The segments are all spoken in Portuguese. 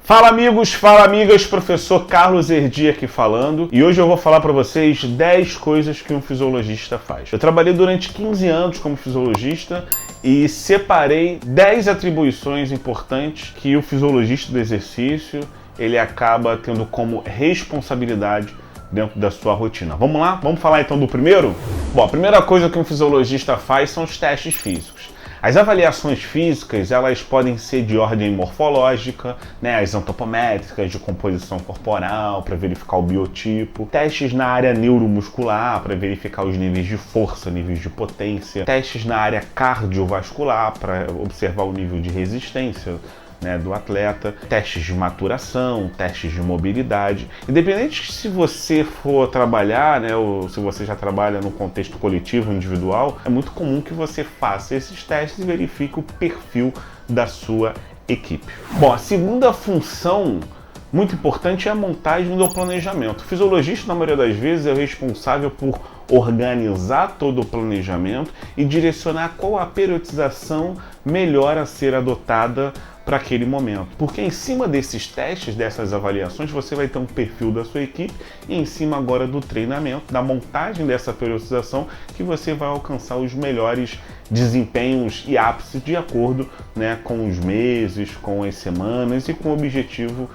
Fala amigos, fala amigas, professor Carlos Erdi aqui falando, e hoje eu vou falar para vocês 10 coisas que um fisiologista faz. Eu trabalhei durante 15 anos como fisiologista e separei 10 atribuições importantes que o fisiologista do exercício ele acaba tendo como responsabilidade dentro da sua rotina. Vamos lá? Vamos falar então do primeiro? Bom, a primeira coisa que um fisiologista faz são os testes físicos. As avaliações físicas, elas podem ser de ordem morfológica, as antropométricas de composição corporal para verificar o biotipo, testes na área neuromuscular para verificar os níveis de força, níveis de potência, testes na área cardiovascular para observar o nível de resistência do atleta, testes de maturação, testes de mobilidade. Independente se você for trabalhar, ou se você já trabalha no contexto coletivo, individual, é muito comum que você faça esses testes e verifique o perfil da sua equipe. Bom, a segunda função muito importante é a montagem do planejamento. O fisiologista, na maioria das vezes, é o responsável por organizar todo o planejamento e direcionar qual a periodização melhor a ser adotada para aquele momento. Porque em cima desses testes, dessas avaliações, você vai ter um perfil da sua equipe e em cima agora do treinamento, da montagem dessa periodização, que você vai alcançar os melhores desempenhos e ápices de acordo com os meses, com as semanas e com o objetivo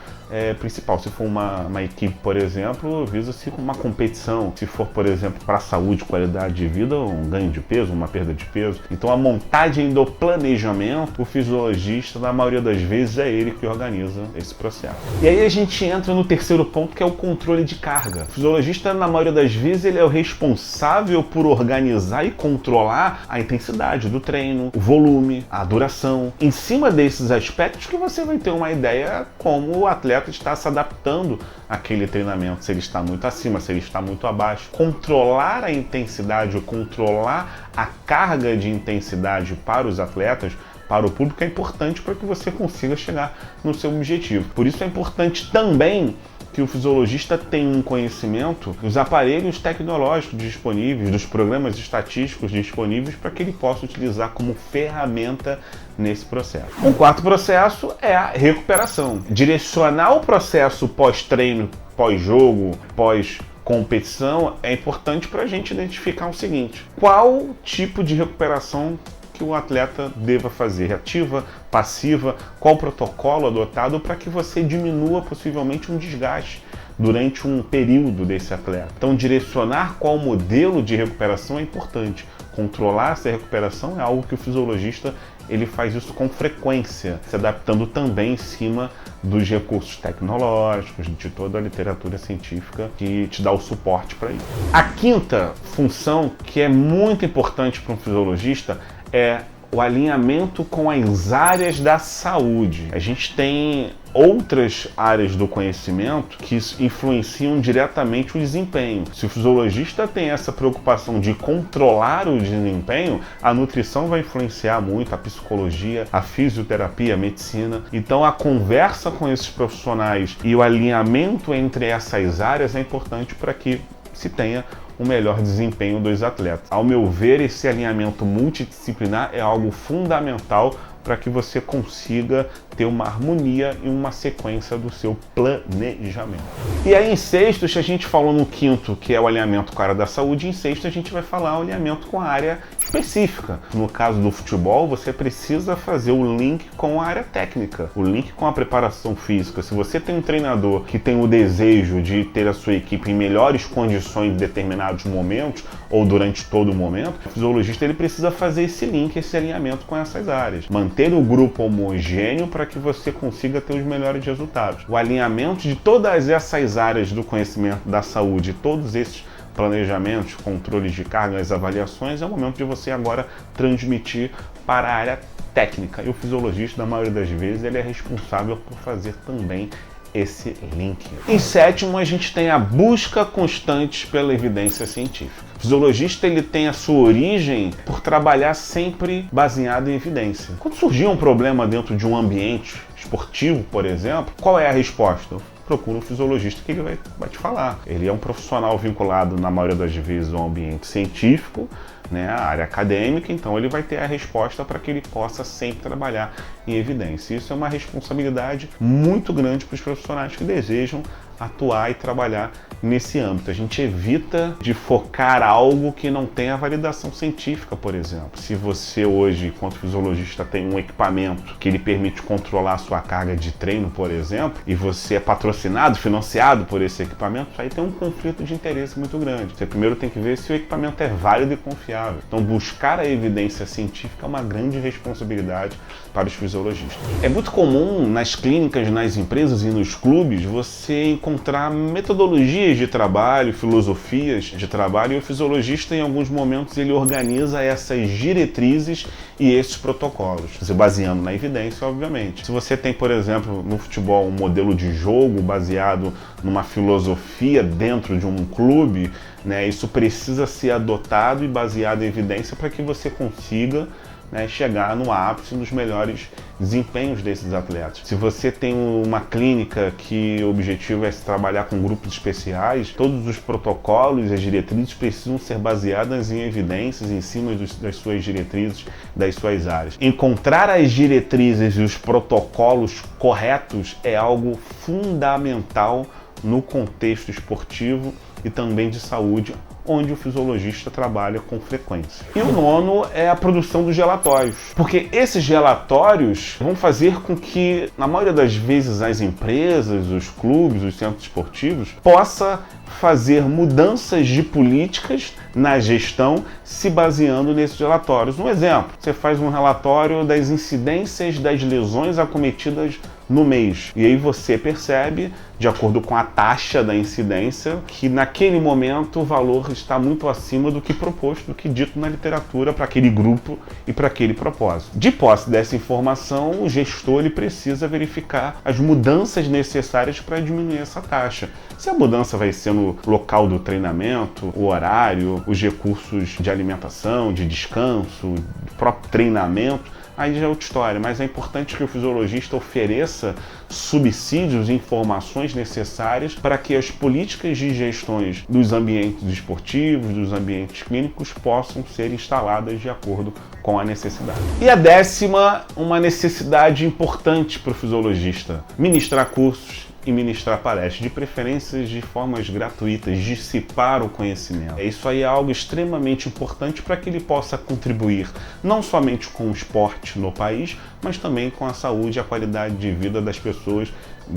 principal. Se for uma equipe, por exemplo, visa-se uma competição. Se for, por exemplo, para a saúde, qualidade de vida, um ganho de peso, uma perda de peso. Então a montagem do planejamento, o fisiologista, na maioria das vezes, é ele que organiza esse processo. E aí a gente entra no terceiro ponto, que é o controle de carga. O fisiologista, na maioria das vezes, ele é o responsável por organizar e controlar a intensidade do treino, o volume, a duração. Em cima desses aspectos que você vai ter uma ideia como o atleta está se adaptando àquele treinamento, se ele está muito acima, se ele está muito abaixo. Controlar a intensidade, controlar a carga de intensidade para os atletas, para o público, é importante para que você consiga chegar no seu objetivo. Por isso é importante também que o fisiologista tenha um conhecimento dos aparelhos tecnológicos disponíveis, dos programas estatísticos disponíveis para que ele possa utilizar como ferramenta nesse processo. Um quarto processo é a recuperação. Direcionar o processo pós-treino, pós-jogo, pós-competição é importante para a gente identificar o seguinte: qual tipo de recuperação que o atleta deva fazer, ativa, passiva, qual protocolo adotado para que você diminua possivelmente um desgaste durante um período desse atleta. Então, direcionar qual modelo de recuperação é importante. Controlar essa recuperação é algo que o fisiologista ele faz isso com frequência, se adaptando também em cima dos recursos tecnológicos, de toda a literatura científica que te dá o suporte para isso. A quinta função, que é muito importante para um fisiologista, é o alinhamento com as áreas da saúde. A gente tem outras áreas do conhecimento que influenciam diretamente o desempenho. Se o fisiologista tem essa preocupação de controlar o desempenho, a nutrição vai influenciar muito, a psicologia, a fisioterapia, a medicina. Então a conversa com esses profissionais e o alinhamento entre essas áreas é importante para que se tenha o melhor desempenho dos atletas. Ao meu ver, esse alinhamento multidisciplinar é algo fundamental para que você consiga ter uma harmonia e uma sequência do seu planejamento. E aí em sexto, se a gente falou no quinto, que é o alinhamento com a área da saúde, em sexto a gente vai falar o alinhamento com a área específica. No caso do futebol, você precisa fazer o link com a área técnica, o link com a preparação física. Se você tem um treinador que tem o desejo de ter a sua equipe em melhores condições em determinados momentos ou durante todo o momento, o fisiologista ele precisa fazer esse link, esse alinhamento com essas áreas. Manter o grupo homogêneo para que você consiga ter os melhores resultados. O alinhamento de todas essas áreas do conhecimento da saúde, todos esses planejamentos, controles de carga, as avaliações, é o momento de você agora transmitir para a área técnica. E o fisiologista, na maioria das vezes, ele é responsável por fazer também esse link. Em sétimo, a gente tem a busca constante pela evidência científica. O fisiologista ele tem a sua origem por trabalhar sempre baseado em evidência. Quando surgir um problema dentro de um ambiente esportivo, por exemplo, qual é a resposta? Procura um fisiologista que ele vai te falar. Ele é um profissional vinculado, na maioria das vezes, ao ambiente científico, né, a área acadêmica, então ele vai ter a resposta para que ele possa sempre trabalhar em evidência. Isso é uma responsabilidade muito grande para os profissionais que desejam atuar e trabalhar nesse âmbito. A gente evita de focar algo que não tem a validação científica, por exemplo. Se você hoje, enquanto fisiologista, tem um equipamento que lhe permite controlar a sua carga de treino, por exemplo, e você é patrocinado, financiado por esse equipamento, aí tem um conflito de interesse muito grande. Você primeiro tem que ver se o equipamento é válido e confiável. Então, buscar a evidência científica é uma grande responsabilidade para os fisiologistas. É muito comum nas clínicas, nas empresas e nos clubes você encontrar metodologias de trabalho, filosofias de trabalho, e o fisiologista, em alguns momentos, ele organiza essas diretrizes e esses protocolos, se baseando na evidência, obviamente. Se você tem, por exemplo, no futebol, um modelo de jogo baseado numa filosofia dentro de um clube, né, isso precisa ser adotado e baseado em evidência para que você consiga, né, chegar no ápice dos melhores desempenhos desses atletas. Se você tem uma clínica que o objetivo é se trabalhar com grupos especiais, todos os protocolos e as diretrizes precisam ser baseadas em evidências em cima das suas diretrizes, das suas áreas. Encontrar as diretrizes e os protocolos corretos é algo fundamental no contexto esportivo e também de saúde, onde o fisiologista trabalha com frequência. E o nono é a produção dos relatórios, porque esses relatórios vão fazer com que, na maioria das vezes, as empresas, os clubes, os centros esportivos, possa fazer mudanças de políticas na gestão se baseando nesses relatórios. Um exemplo, você faz um relatório das incidências das lesões acometidas no mês. E aí você percebe, de acordo com a taxa da incidência, que naquele momento o valor está muito acima do que proposto, do que dito na literatura para aquele grupo e para aquele propósito. De posse dessa informação, o gestor ele precisa verificar as mudanças necessárias para diminuir essa taxa. Se a mudança vai ser no local do treinamento, o horário, os recursos de alimentação, de descanso, do próprio treinamento, aí já é outra história, mas é importante que o fisiologista ofereça subsídios e informações necessárias para que as políticas de gestões dos ambientes esportivos, dos ambientes clínicos, possam ser instaladas de acordo com a necessidade. E a décima, uma necessidade importante para o fisiologista: ministrar cursos e ministrar palestras, de preferência de formas gratuitas, dissipar o conhecimento. Isso aí é algo extremamente importante para que ele possa contribuir não somente com o esporte no país, mas também com a saúde e a qualidade de vida das pessoas,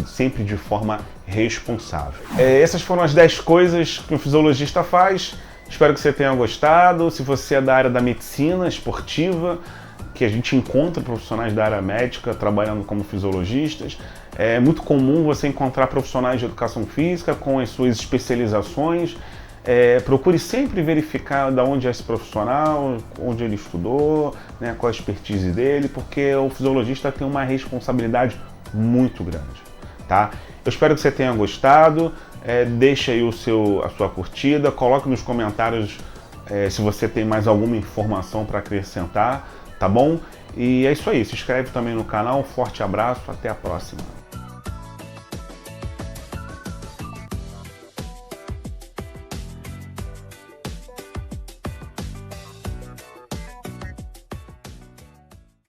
sempre de forma responsável. Essas foram as 10 coisas que um fisiologista faz. Espero que você tenha gostado. Se você é da área da medicina esportiva, que a gente encontra profissionais da área médica trabalhando como fisiologistas. É muito comum você encontrar profissionais de educação física com as suas especializações. Procure sempre verificar de onde é esse profissional, onde ele estudou, né, qual a expertise dele, porque o fisiologista tem uma responsabilidade muito grande, tá? Eu espero que você tenha gostado. Deixa aí a sua curtida, coloque nos comentários se você tem mais alguma informação para acrescentar, tá bom? E é isso aí, se inscreve também no canal, um forte abraço, até a próxima.